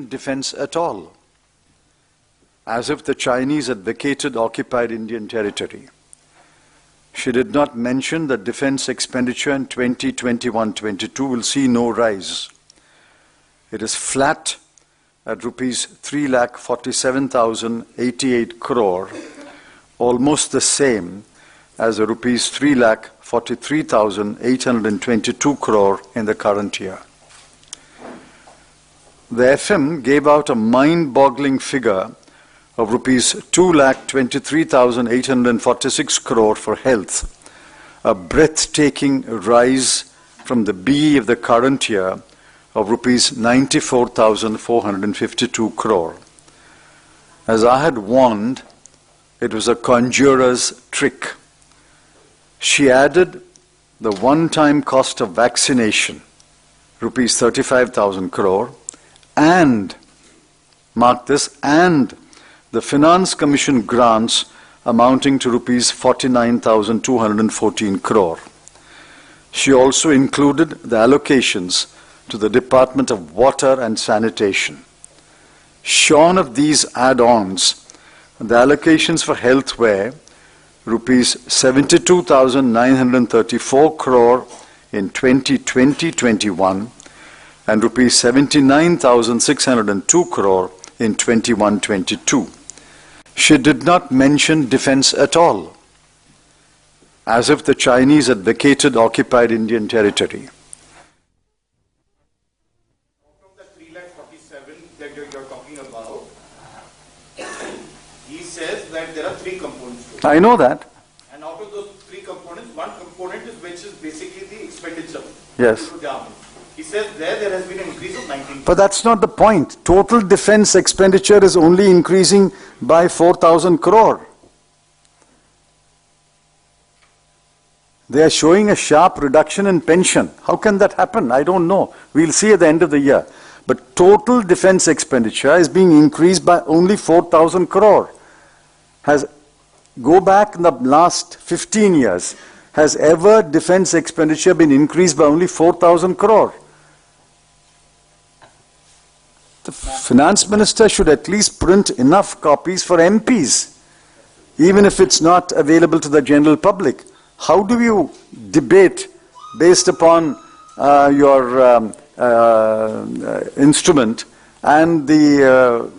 Defense at all, as if the Chinese had vacated occupied Indian territory. She did not mention that defense expenditure in 2021-22 will see no rise. It is flat at rupees 3,47,088 crore, almost the same as the rupees 3,43,822 crore in the current year. The FM gave out a mind-boggling figure of rupees 2,23,846 crore for health, a breathtaking rise from the BE of the current year of rupees 94,452 crore. As I had warned, it was a conjurer's trick. She added the one-time cost of vaccination, rupees 35,000 crore, and, mark this, and the Finance Commission grants amounting to rupees 49,214 crore. She also included the allocations to the Department of Water and Sanitation. Shorn of these add-ons, the allocations for health were rupees 72,934 crore in 2020-21 and rupees 79,602 crore in 21-22. She did not mention defense at all, as if the Chinese had vacated occupied Indian territory. From the 3,47,000 that you're talking about, he says that there are three components to it. I know that. And out of those three components, one component is which is basically the expenditure. Yes. To the army. He says there has been an increase of 19%. But that's not the point. Total defense expenditure is only increasing by 4,000 crore. They are showing a sharp reduction in pension. How can that happen? I don't know. We'll see at the end of the year. But total defense expenditure is being increased by only 4,000 crore. Go back in the last 15 years. Has ever defense expenditure been increased by only 4,000 crore? The finance minister should at least print enough copies for MPs, even if it's not available to the general public. How do you debate based upon your instrument and the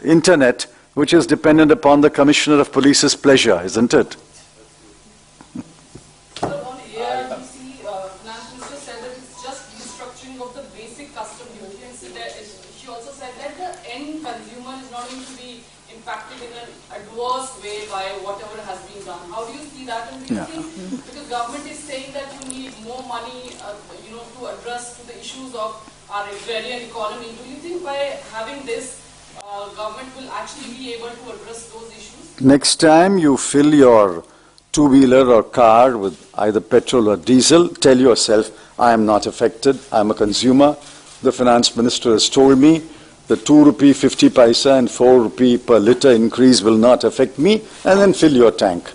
internet, which is dependent upon the Commissioner of Police's pleasure, isn't it? Because government is saying that you need more money, to address to the issues of our agrarian economy. Do you think by having this, government will actually be able to address those issues? Next time you fill your two-wheeler or car with either petrol or diesel, tell yourself, I am not affected, I am a consumer. The finance minister has told me the 2 rupee 50 paisa and 4 rupee per litre increase will not affect me, and then fill your tank.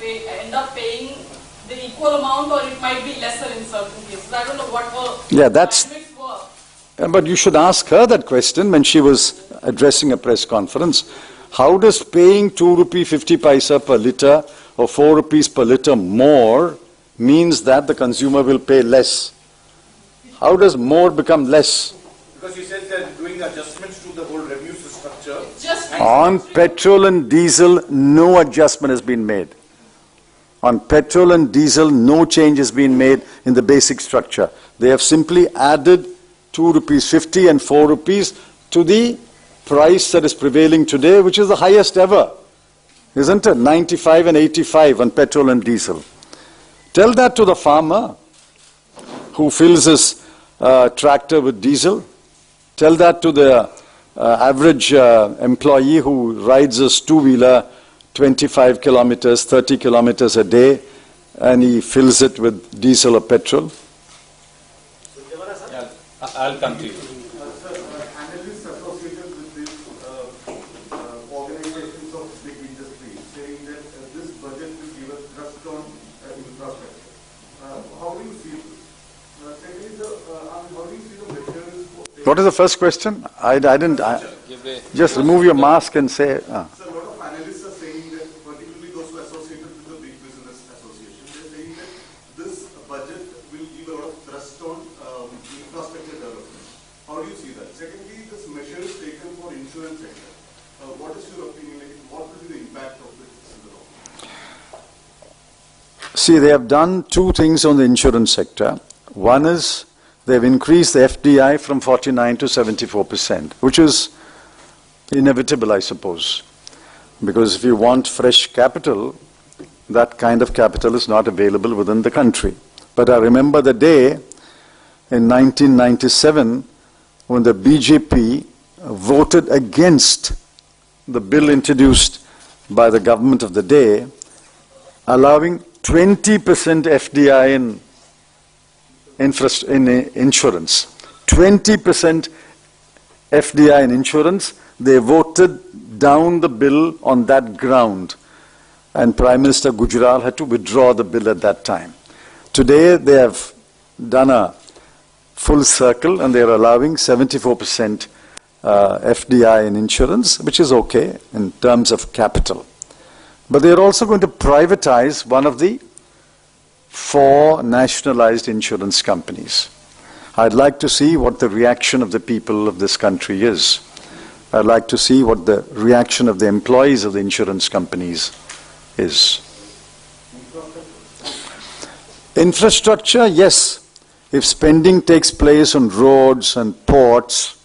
End up paying the equal amount, or it might be lesser in certain cases. I don't know what her dynamics were. But you should ask her that question when she was addressing a press conference. How does paying 2 rupee 50 paisa per litre or 4 rupees per litre more means that the consumer will pay less? How does more become less? Because you said they're doing adjustments to the whole revenue structure. On petrol and diesel, no adjustment has been made. On petrol and diesel, no change has been made in the basic structure. They have simply added 2 rupees 50 and 4 rupees to the price that is prevailing today, which is the highest ever. Isn't it? 95 and 85 on petrol and diesel. Tell that to the farmer who fills his tractor with diesel. Tell that to the average employee who rides his two-wheeler 25 kilometers, 30 kilometers a day, and he fills it with diesel or petrol? Yeah, I'll come to you. Analysts associated with these organizations of big industry saying that this budget will give a thrust on infrastructure. How do you see this? Secondly, how do you see the measures for... What is the first question? I didn't... just remove your mask and say... So a lot of analysts are saying that, particularly those who are associated with the big business association, they're saying that this budget will give a lot of thrust on infrastructure development. How do you see that? Secondly, this measures taken for insurance sector. What is your opinion? Like, what will be the impact of this in the long run? See, they have done two things on the insurance sector. One is they've increased the FDI from 49 to 74%, which is inevitable, I suppose. Because if you want fresh capital, that kind of capital is not available within the country. But I remember the day in 1997 when the BJP voted against the bill introduced by the government of the day, allowing 20% FDI in insurance. 20% FDI in insurance. They voted down the bill on that ground. And Prime Minister Gujral had to withdraw the bill at that time. Today they have done a full circle and they are allowing 74% FDI in insurance, which is okay in terms of capital. But they are also going to privatize one of the 4 nationalized insurance companies. I'd like to see what the reaction of the people of this country is. I'd like to see what the reaction of the employees of the insurance companies is. Infrastructure, yes. If spending takes place on roads and ports,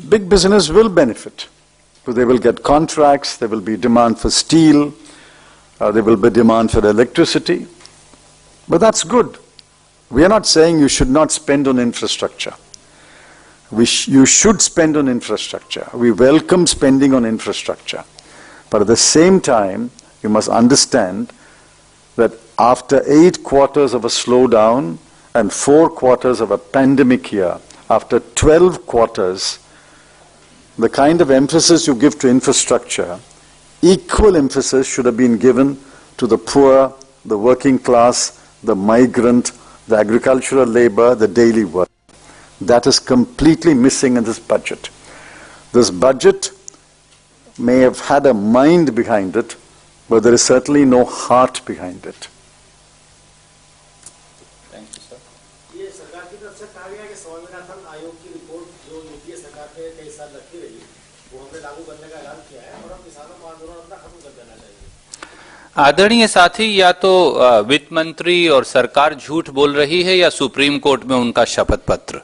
big business will benefit. So they will get contracts, there will be demand for steel, there will be demand for electricity. But that's good. We are not saying you should not spend on infrastructure. You should spend on infrastructure. We welcome spending on infrastructure. But at the same time, you must understand that after 8 quarters of a slowdown and 4 quarters of a pandemic year, after 12 quarters, the kind of emphasis you give to infrastructure, equal emphasis should have been given to the poor, the working class, the migrant, the agricultural labor, the daily work. That is completely missing in this budget. This budget may have had a mind behind it, but there is certainly no heart behind it. Thank you, sir. ये सरकार की तरफ से कहा गया कि स्वामीनाथन आयोग की रिपोर्ट जो यूपीए सरकार ने कई साल रखी रही वो हमने लागू करने का ऐलान किया है और अब किसानों को आंदोलन अपना खत्म कर देना चाहिए। आदरणीय साथी, या तो वित्त मंत्री और सरकार झूठ बोल रही है या सुप्रीम कोर्ट में उनका शपथ पत्र।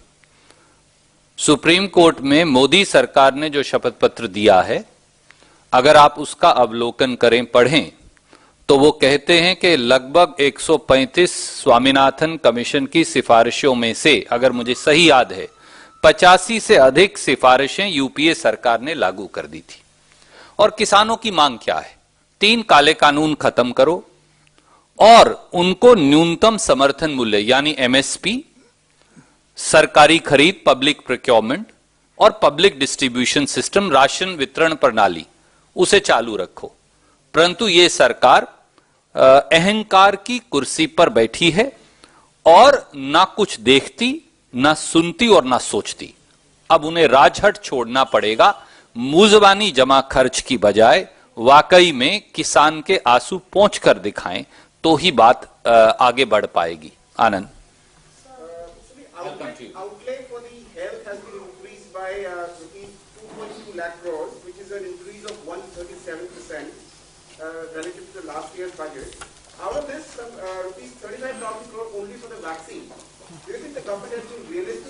सुप्रीम कोर्ट में मोदी सरकार ने जो शपथ पत्र दिया है, अगर आप उसका अवलोकन करें, पढ़ें, तो वो कहते हैं कि लगभग 135 स्वामीनाथन कमीशन की सिफारिशों में से, अगर मुझे सही याद है, 85 से अधिक सिफारिशें यूपीए सरकार ने लागू कर दी थी। और किसानों की मांग क्या है? 3 काले कानून खत्म करो और उनको न्यूनतम समर्थन मूल्य यानी एमएसपी, सरकारी खरीद, पब्लिक प्रोक्योरमेंट और पब्लिक डिस्ट्रीब्यूशन सिस्टम, राशन वितरण प्रणाली, उसे चालू रखो। परंतु ये सरकार अहंकार की कुर्सी पर बैठी है और ना कुछ देखती, ना सुनती और ना सोचती। अब उन्हें राजहट छोड़ना पड़ेगा। मुजबानी जमा खर्च की बजाय वाकई में किसान के आंसू पोंछ कर दिखाएं, तो ही बात आगे बढ़ पाएगी। आनंद। Outlay for the health has been increased by rupees 2.2 lakh crores, which is an increase of 137% relative to the last year's budget. Out of this, rupees 35,000 crore only for the vaccine. Do you think the government has been realistic